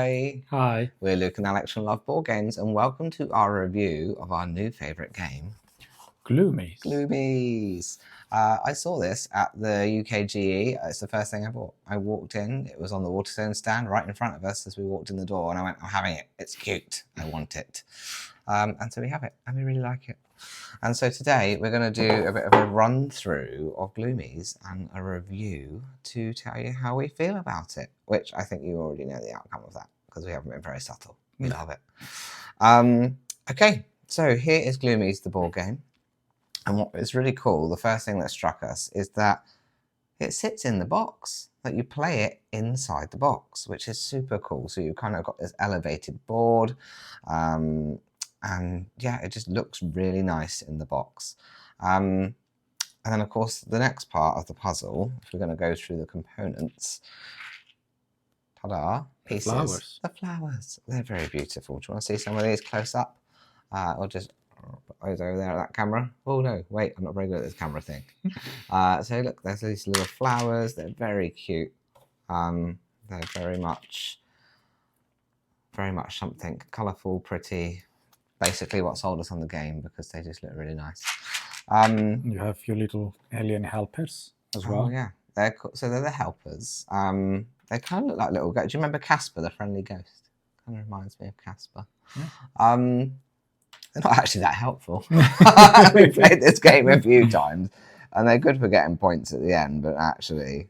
Hi. Hi. We're Luke and Alex from Love Board Games, and welcome to our review of our new favourite game, Gloomies. Gloomies. I saw this at the UKGE. It's the first thing I bought. I walked in, it was on the Waterstone stand right in front of us as we walked in the door, and I went, I'm having it. It's cute. I want it. And so we have it, and we really like it. And so today we're going to do a bit of a run through of Gloomies and a review to tell you how we feel about it, which I think you already know the outcome of that because we haven't been very subtle. We love it. Okay, so here is Gloomies, the board game. And what is really cool, the first thing that struck us is that it sits in the box, that you play it inside the box, which is super cool. So you kind of got this elevated board. And yeah, it just looks really nice in the box. And then, of course, the next part of the puzzle, if we're going to go through the components, ta-da, pieces. The flowers. They're very beautiful. Do you want to see some of these close up? Or just over there at that camera? Oh, no, wait, I'm not very good at this camera thing. So look, there's these little flowers. They're very cute. They're very much something colourful, pretty. Basically what sold us on the game because they just look really nice. You have your little alien helpers as well. Oh yeah, they're the helpers. They kind of look like little ghosts. Do you remember Casper, the friendly ghost? Kind of reminds me of Casper. Yeah. They're not actually that helpful. We played this game a few times, and they're good for getting points at the end, but actually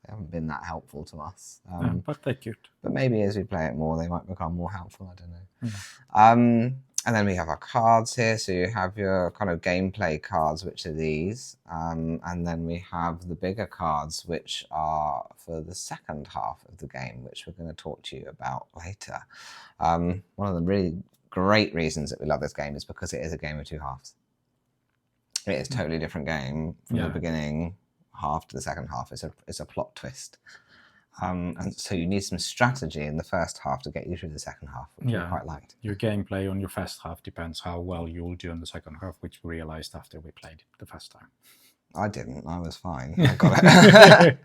they haven't been that helpful to us. But they're cute. But maybe as we play it more, they might become more helpful. I don't know. Yeah. And then we have our cards here. So you have your kind of gameplay cards, which are these. And then we have the bigger cards, which are for the second half of the game, which we're going to talk to you about later. One of the really great reasons that we love this game is because it is a game of two halves. It is a totally different game from the beginning half to the second half. It's a plot twist. And so you need some strategy in the first half to get you through the second half, which we quite liked. Your gameplay on your first half depends how well you'll do in the second half, which we realized after we played it the first time. I didn't. I was fine. I got it.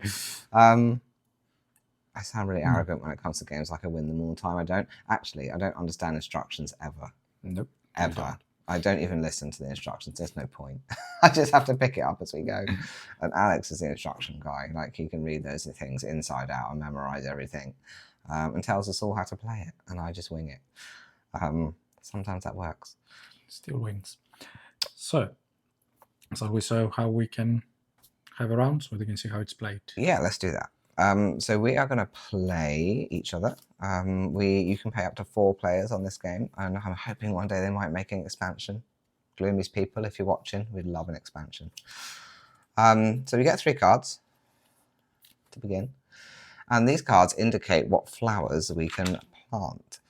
I sound really arrogant when it comes to games, like I win them all the time. I don't understand instructions ever. Nope. Ever. I don't even listen to the instructions. There's no point. I just have to pick it up as we go. And Alex is the instruction guy. Like, he can read those things inside out and memorize everything, and tells us all how to play it. And I just wing it. Sometimes that works. Still wins. So we saw how we can have a round so we can see how it's played. Yeah, let's do that. So we are going to play each other. You can play up to 4 players on this game, and I'm hoping one day they might make an expansion. Gloomies people, if you're watching, we'd love an expansion. So we get 3 cards to begin, and these cards indicate what flowers we can plant.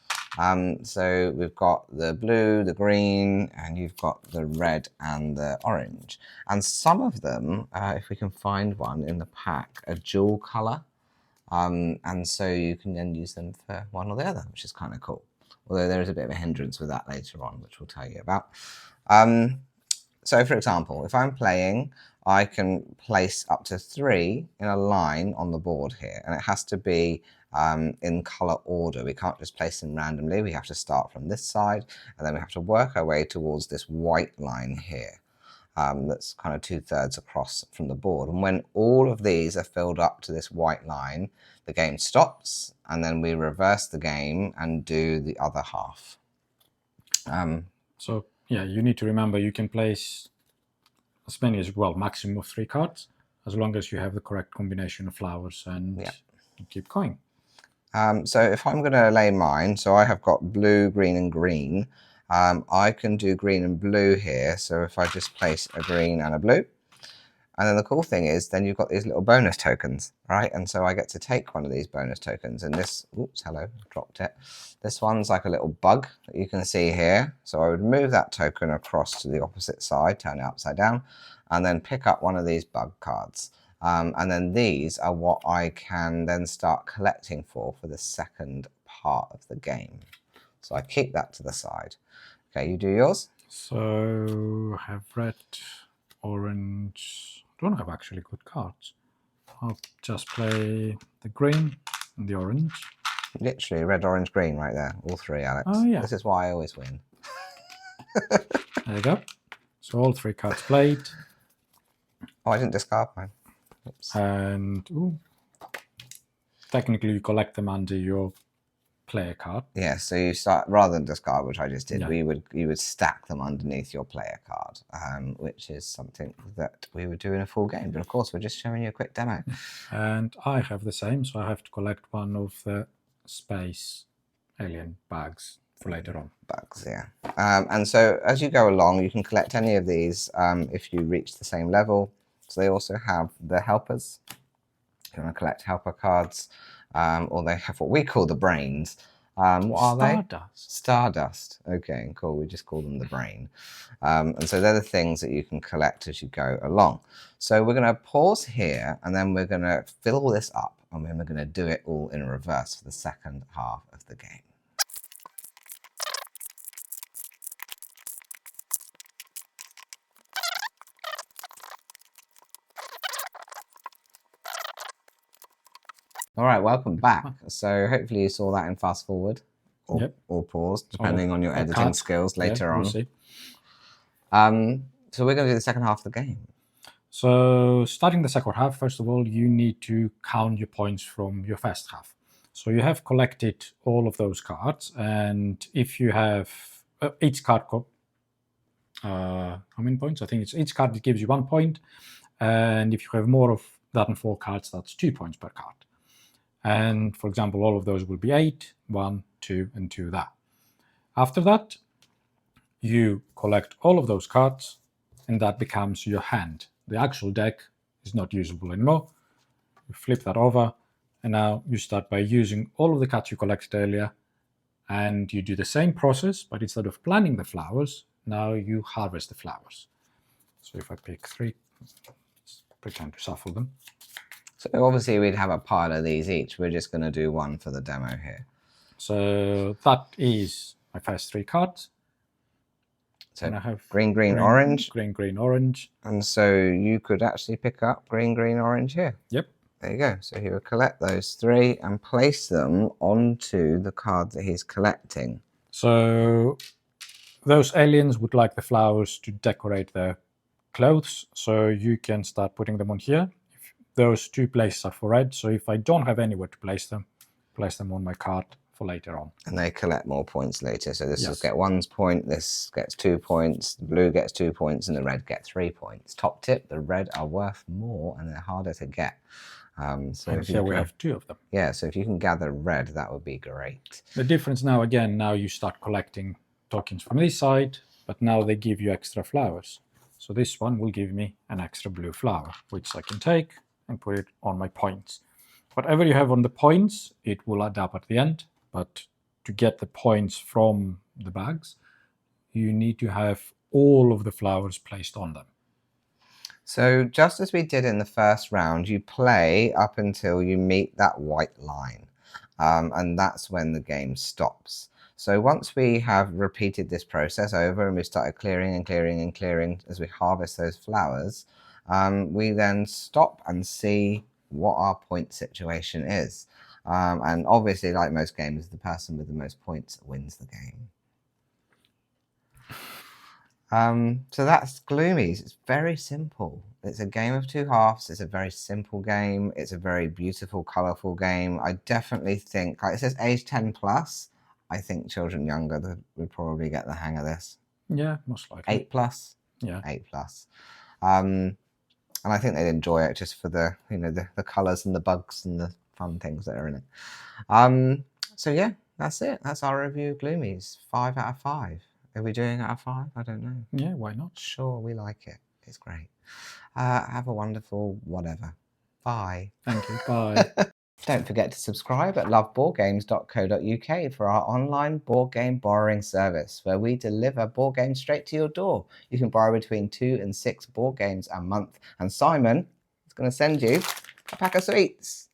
So we've got the blue, the green, and you've got the red and the orange. And some of them, if we can find one in the pack, are dual colour. And so you can then use them for one or the other, which is kind of cool. Although there is a bit of a hindrance with that later on, which we'll tell you about. So for example, if I'm playing, I can place up to 3 in a line on the board here, and it has to be in colour order. We can't just place them randomly. We have to start from this side, and then we have to work our way towards this white line here. That's kind of 2/3 across from the board. And when all of these are filled up to this white line, the game stops, and then we reverse the game and do the other half. So yeah, you need to remember you can place as many as, well, maximum of 3 cards, as long as you have the correct combination of flowers, and you keep going. So if I'm going to lay mine, so I have got blue, green, and green. I can do green and blue here. So if I just place a green and a blue, and then the cool thing is then you've got these little bonus tokens, right? And so I get to take one of these bonus tokens, and this, oops, hello, dropped it. This one's like a little bug that you can see here. So I would move that token across to the opposite side, turn it upside down, and then pick up one of these bug cards. And then these are what I can then start collecting for the second part of the game. So I keep that to the side. Okay, you do yours. So I have red, orange. I don't have actually good cards. I'll just play the green and the orange. Literally red, orange, green right there. All three, Alex. Oh, yeah. This is why I always win. There you go. So all 3 cards played. Oh, I didn't discard mine. Oops. And ooh, technically you collect them under your player card. Yeah, so you start, rather than discard, which I just did, Yeah. you would stack them underneath your player card, which is something that we would do in a full game. But of course, we're just showing you a quick demo. And I have the same, so I have to collect one of the space alien bags for later on. Bugs, yeah. And so as you go along, you can collect any of these if you reach the same level. So they also have the helpers. You want to collect helper cards, or they have what we call the brains. What are they? Stardust. Stardust. Okay, cool. We just call them the brain. And so they're the things that you can collect as you go along. So we're going to pause here, and then we're going to fill all this up, and then we're going to do it all in reverse for the second half of the game. All right, welcome back. So hopefully you saw that in fast forward or pause, depending on your editing skills later on. We'll see. So we're going to do the second half of the game. So starting the second half, first of all, you need to count your points from your first half. So you have collected all of those cards, and if you have each card, how many points? I think it's each card that gives you 1 point, and if you have more of that than 4 cards, that's 2 points per card. And for example, all of those will be 8, 1, 2, and 2 there. After that, you collect all of those cards, and that becomes your hand. The actual deck is not usable anymore. You flip that over, and now you start by using all of the cards you collected earlier, and you do the same process, but instead of planting the flowers, now you harvest the flowers. So if I pick 3, let's pretend to shuffle them. So obviously we'd have a pile of these each. We're just going to do one for the demo here. So that is my first 3 cards. So and I have green, orange. Green, green, orange. And so you could actually pick up green, orange here. Yep. There you go. So he would collect those 3 and place them onto the card that he's collecting. So those aliens would like the flowers to decorate their clothes. So you can start putting them on here. Those 2 places are for red, so if I don't have anywhere to place them on my card for later on. And they collect more points later. So this will get 1 point, this gets 2 points, the blue gets 2 points, and the red get 3 points. Top tip, the red are worth more and they're harder to get. So and here we have 2 of them. Yeah, so if you can gather red, that would be great. The difference now, again, now you start collecting tokens from this side, but now they give you extra flowers. So this one will give me an extra blue flower, which I can take and put it on my points. Whatever you have on the points, it will add up at the end, but to get the points from the bags, you need to have all of the flowers placed on them. So just as we did in the first round, you play up until you meet that white line, and that's when the game stops. So once we have repeated this process over and we started clearing and clearing and clearing as we harvest those flowers, we then stop and see what our point situation is. And obviously, like most games, the person with the most points wins the game. So that's Gloomies. It's very simple. It's a game of 2 halves. It's a very simple game. It's a very beautiful, colourful game. I definitely think, like it says age 10 plus, I think children younger would probably get the hang of this. Yeah, most likely. 8 plus? Yeah. 8 plus. And I think they'd enjoy it just for the, the colours and the bugs and the fun things that are in it. So yeah, that's it. That's our review of Gloomies. 5 out of 5. Are we doing out of 5? I don't know. Yeah, why not? Sure, we like it. It's great. Have a wonderful whatever. Bye. Thank you. Bye. Don't forget to subscribe at loveboardgames.co.uk for our online board game borrowing service, where we deliver board games straight to your door. You can borrow between 2 and 6 board games a month, and Simon is going to send you a pack of sweets.